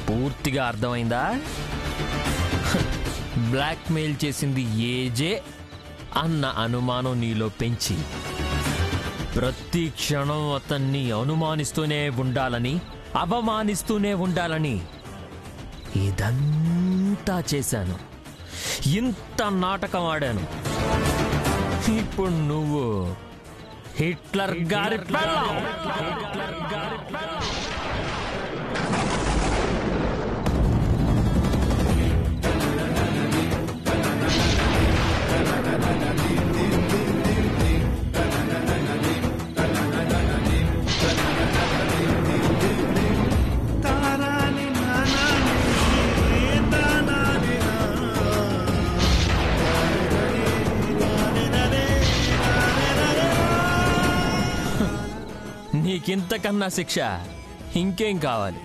పూర్తిగా అర్థమైందా? బ్లాక్మెయిల్ చేసింది ఏజే అన్న అనుమానం నీలో పెంచి ప్రతి క్షణం అతన్ని అనుమానిస్తూనే ఉండాలని, అవమానిస్తూనే ఉండాలని ఇదంతా చేశాను. ఇంత నాటకం ఆడాను. ఇప్పుడు నువ్వు హిట్లర్ గారి పెళ్ళాం. నీకింతకన్నా శిక్ష ఇంకేం కావాలి?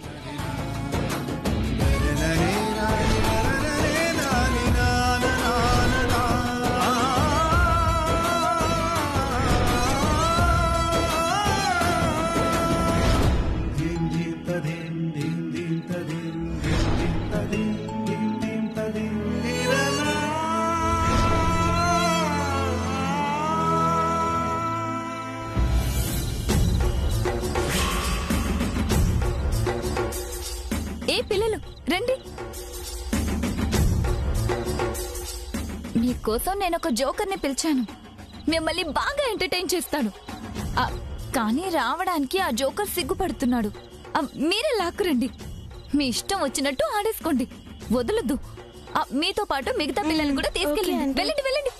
పిల్లలు రండి. మీకోసం నేను ఒక జోకర్ని పిలిచాను. మిమ్మల్ని బాగా ఎంటర్టైన్ చేస్తాడు. కానీ రావడానికి ఆ జోకర్ సిగ్గుపడుతున్నాడు. మీరే లాక్కురండి. మీ ఇష్టం వచ్చినట్టు ఆడేసుకోండి, వదలొద్దు. మీతో పాటు మిగతా పిల్లల్ని కూడా తీసుకెళ్ళండి. వెళ్ళండి వెళ్ళండి.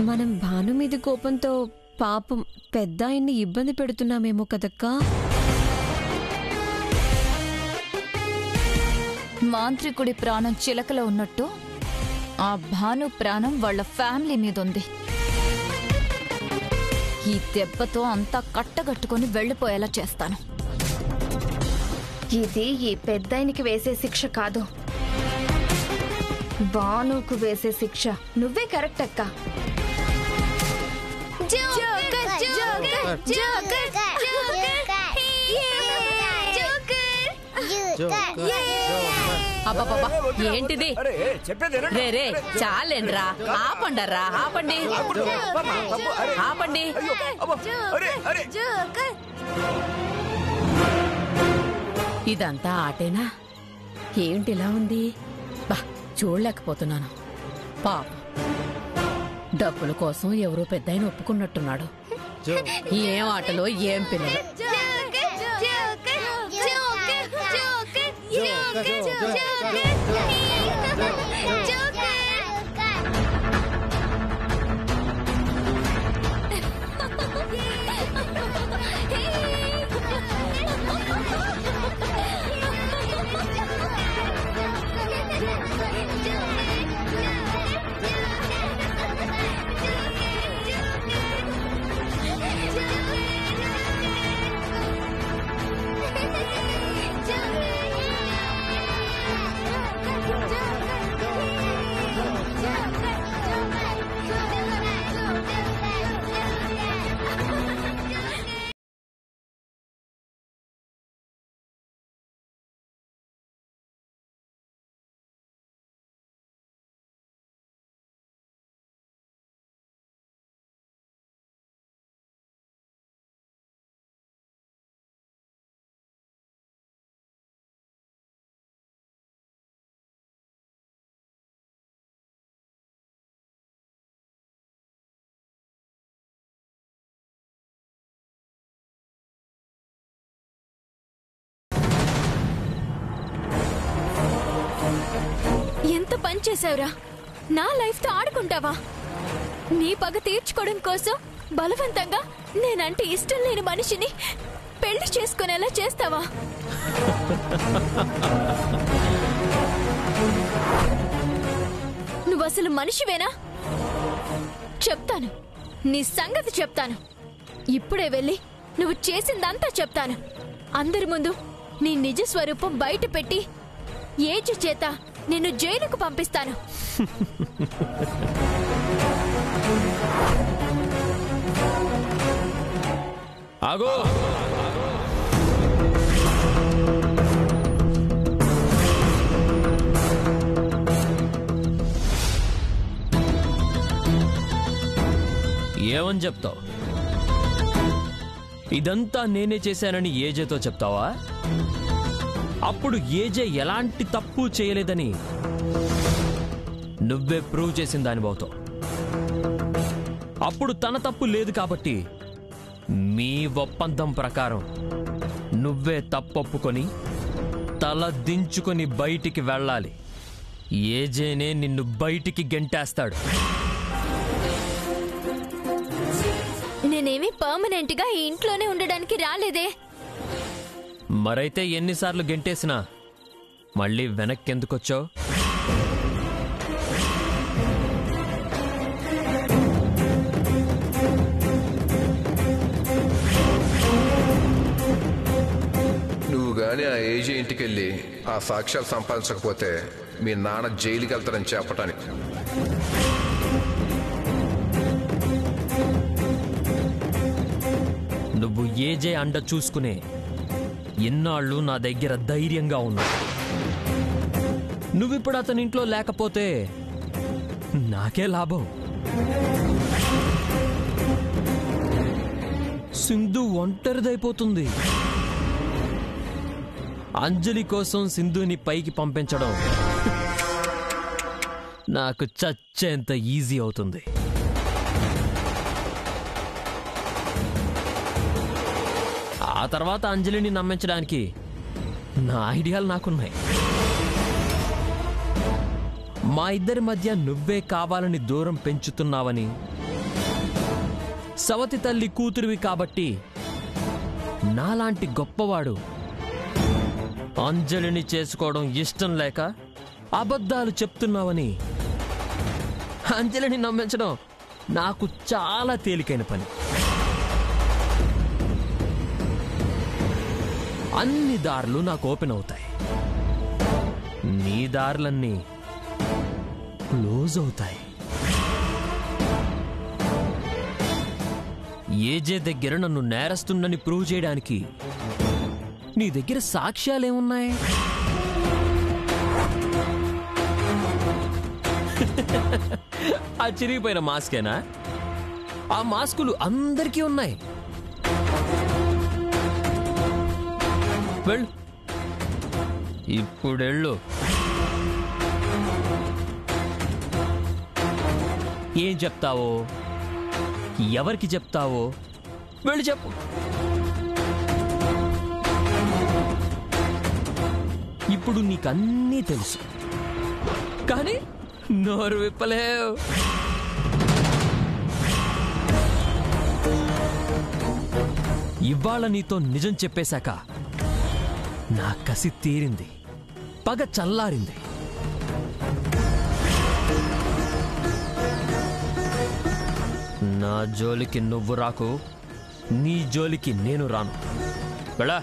మనం భాను మీద కోపంతో పాపం పెద్ద ఆయన్ని ఇబ్బంది పెడుతున్నామేమో కదక్కా. మాంత్రికుడి ప్రాణం చిలకలో ఉన్నట్టు ఆ భాను ప్రాణం వాళ్ళ ఫ్యామిలీ మీద ఉంది. ఈ దెబ్బతో అంతా కట్టగట్టుకొని వెళ్లిపోయేలా చేస్తాను. ఇది ఈ పెద్దాయనికి వేసే శిక్ష కాదు, భానుకు వేసే శిక్ష. నువ్వే కరెక్ట్ అక్క. ఏంటిది? రే చాలేండ్రా, ఆపండర్రా, ఆపండి ఆపండి. ఇదంతా ఆటేనా? ఏంటిలా ఉంది? బా చూడలేకపోతున్నాను. పాప డబ్బుల కోసం ఎవరో పెద్దాయన ఒప్పుకున్నట్టున్నాడు. ఏం ఆటలో ఏం పిల్లలు. ఎంత పని చేసావురా? నా లైఫ్ తో ఆడుకుంటావా? నీ పగ తీర్చుకోవడం కోసం బలవంతంగా నేనంటే ఇష్టం లేని మనిషిని పెళ్లి చేసుకునేలా చేస్తావా? నువ్వు అసలు మనిషివేనా? చెప్తాను, నీ సంగతి చెప్తాను. ఇప్పుడే వెళ్ళి నువ్వు చేసిందంతా చెప్తాను. అందరి ముందు నీ నిజ స్వరూపం బయట పెట్టి ఏజు చేత నిన్ను జైలుకు పంపిస్తాను. ఆగో! ఏమని చెప్తావు? ఇదంతా నేనే చేశానని ఏజేతో చెప్తావా? అప్పుడు ఏజే ఎలాంటి తప్పు చేయలేదని నువ్వే ప్రూవ్ చేసిన దానివవుతావు. అప్పుడు తన తప్పు లేదు కాబట్టి మీ ఒప్పందం ప్రకారం నువ్వే తప్పొప్పుకొని తల దించుకొని బయటికి వెళ్ళాలి. ఏజేనే నిన్ను బయటికి గెంటేస్తాడు. నేనేమి పర్మనెంట్ గా ఈ ఇంట్లోనే ఉండడానికి రాలేదే. మరైతే ఎన్నిసార్లు గెంటేసినా మళ్ళీ వెనక్కెందుకొచ్చావు? నువ్వు గాని ఆ ఏజీ ఇంటికెళ్ళి ఆ సాక్ష్యాలు సంపాదించకపోతే మీ నాన్న జైలుకి వెళ్తారని చెప్పటానికి. నువ్వు ఏజే అండ చూసుకునే ఎన్నాళ్ళు నా దగ్గర ధైర్యంగా ఉన్నావు. నువ్విప్పుడు అతని ఇంట్లో లేకపోతే నాకే లాభం. సింధు ఒంటరిదైపోతుంది. అంజలి కోసం సింధుని పైకి పంపించడం నాకు చచ్చేంత ఈజీ అవుతుంది. ఆ తర్వాత అంజలిని నమ్మించడానికి నా ఐడియాలు నాకున్నాయి. మా ఇద్దరి మధ్య నువ్వే కావాలని దూరం పెంచుతున్నావని, సవతి తల్లి కూతురివి కాబట్టి నాలాంటి గొప్పవాడు అంజలిని చేసుకోవడం ఇష్టం లేక అబద్ధాలు చెప్తున్నావని అంజలిని నమ్మించడం నాకు చాలా తేలికైన పని. అన్ని దారులు నాకు ఓపెన్ అవుతాయి. నీ దారులన్నీ క్లోజ్ అవుతాయి. ఏజే దగ్గర నన్ను నేరస్తుందని ప్రూవ్ చేయడానికి నీ దగ్గర సాక్ష్యాలేమున్నాయి? ఆ చిరిగిపోయిన మాస్కేనా? ఆ మాస్కులు అందరికీ ఉన్నాయి. వెళ్ళు, ఇప్పుడెళ్ళు. ఏం చెప్తావో, ఎవరికి చెప్తావో వెళ్ళి చెప్పు. ఇప్పుడు నీకన్నీ తెలుసు, కానీ నోరు విప్పలేవు. ఇవాళ నీతో నిజం చెప్పేశాక నా కసి తీరింది, పగ చల్లారింది. నా జోలికి నువ్వు రాకు, నీ జోలికి నేను రాను. వెళ్ళా.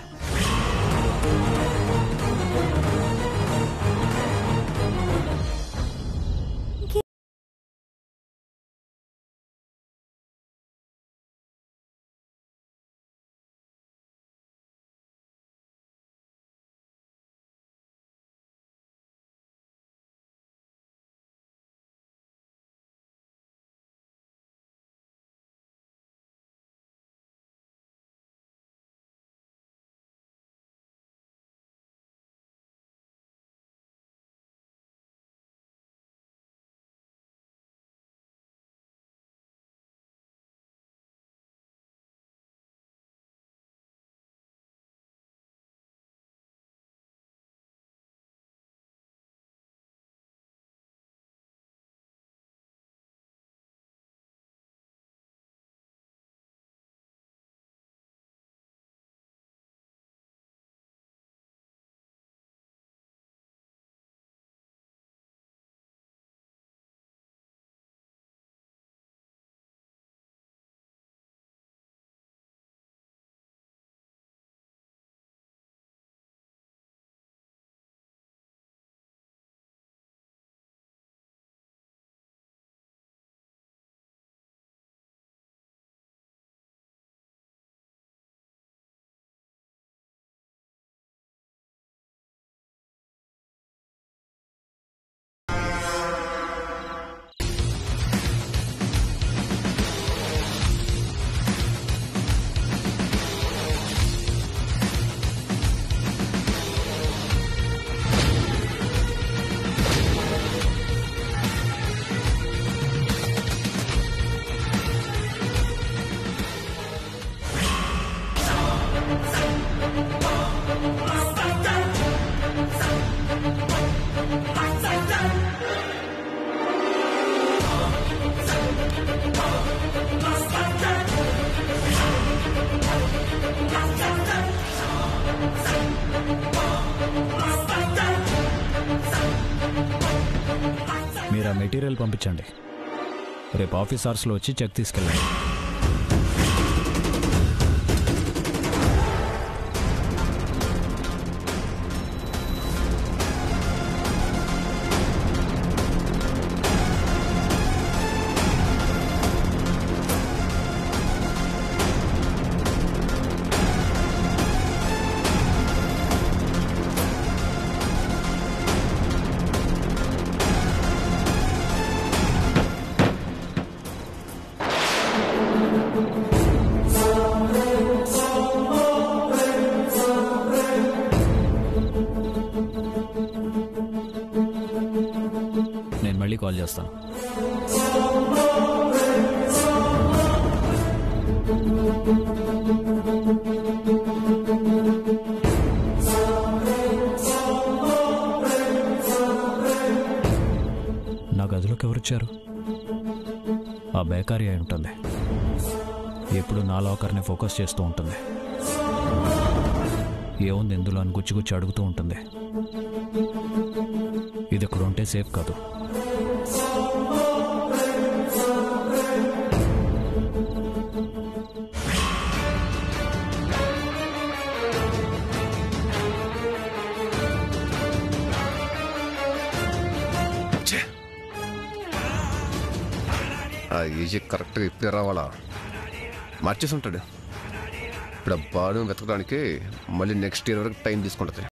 మెటీరియల్ పంపించండి. రేపు ఆఫీస్ అవర్స్లో వచ్చి చెక్ తీసుకెళ్ళండి. నేను మళ్ళీ కాల్ చేస్తాను. నా గదిలోకి ఎవరొచ్చారు? ఆ బేకారీ అయి ఉంటుంది. ఎప్పుడు నా లాకర్ని ఫోకస్ చేస్తూ ఉంటుంది. ఏముంది ఇందులో అని గుచ్చి అడుగుతూ ఉంటుంది. ఇది ఇక్కడ ఉంటే సేఫ్ కాదు. ఆ ఏజీ కరెక్ట్గా ఇప్పుడే రావాలా? మార్చేసి ఉంటాడు. ఇప్పుడు ఆ బాను వెతకడానికి మళ్ళీ నెక్స్ట్ ఇయర్ వరకు టైం తీసుకుంటుంది.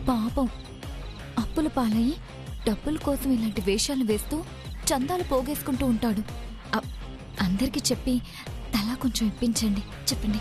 పాపం అప్పుల పాలయ్యి డబ్బుల కోసం ఇలాంటి వేషాలు వేస్తూ చందాలు పోగేసుకుంటూ ఉంటాడు. అందరికీ చెప్పి తలా కొంచెం ఇప్పించండి. చెప్పండి.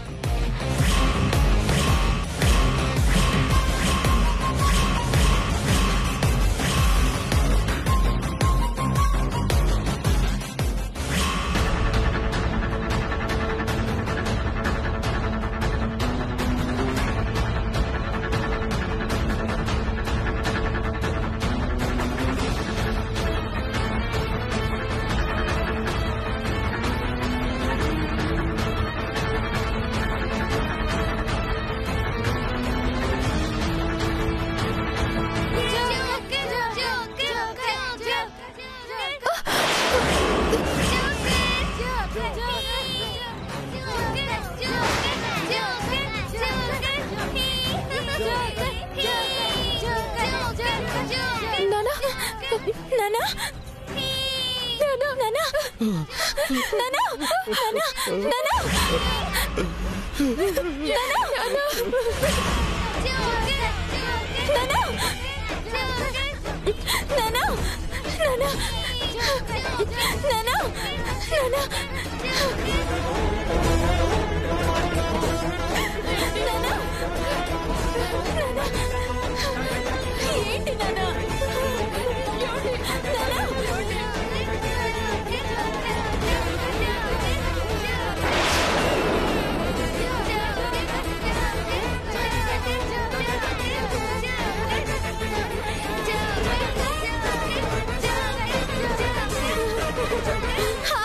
నానా నానా ఏంటి నానా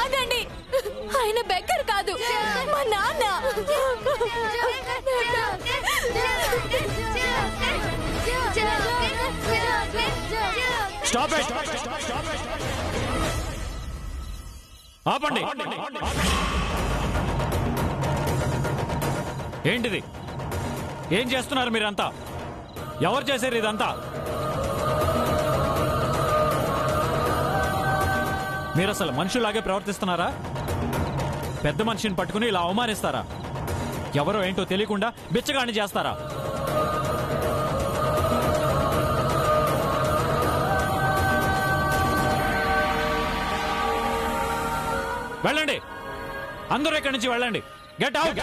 ఆగండి, ఆయన బెక్కర్ కాదు, మా నాన్న. Stop it! ఆపండి! ఏంటిది? ఏం చేస్తున్నారు మీరంతా? ఎవరు చేశారు ఇదంతా? మీరు అసలు మనుషులాగే ప్రవర్తిస్తున్నారా? పెద్ద మనిషిని పట్టుకుని ఇలా అవమానిస్తారా? ఎవరో ఏంటో తెలియకుండా బిచ్చగాని చేస్తారా? వెళ్ళండి, అందరూ ఇక్కడి నుంచి వెళ్ళండి. Get out!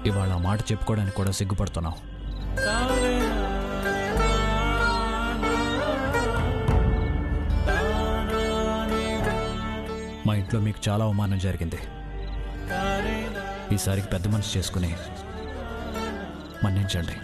ఇవాళ ఆ మాట చెప్పుకోవడానికి కూడా సిగ్గుపడుతున్నావు. మా ఇంట్లో మీకు చాలా అవమానం జరిగింది. ఈసారికి పెద్ద మనసు చేసుకుని మన్నించండి.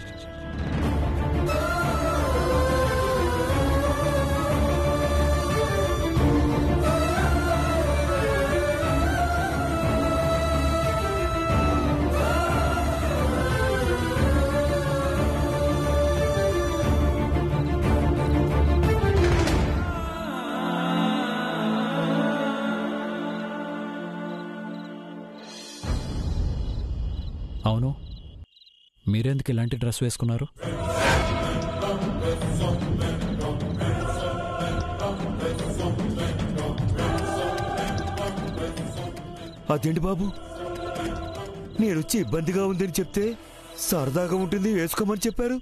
అవును, మీరెందుకు ఇలాంటి డ్రెస్ వేసుకున్నారు? అదేంటి బాబు, నేనొచ్చి ఇబ్బందిగా ఉందని చెప్తే సరదాగా ఉంటుంది వేసుకోమని చెప్పారు.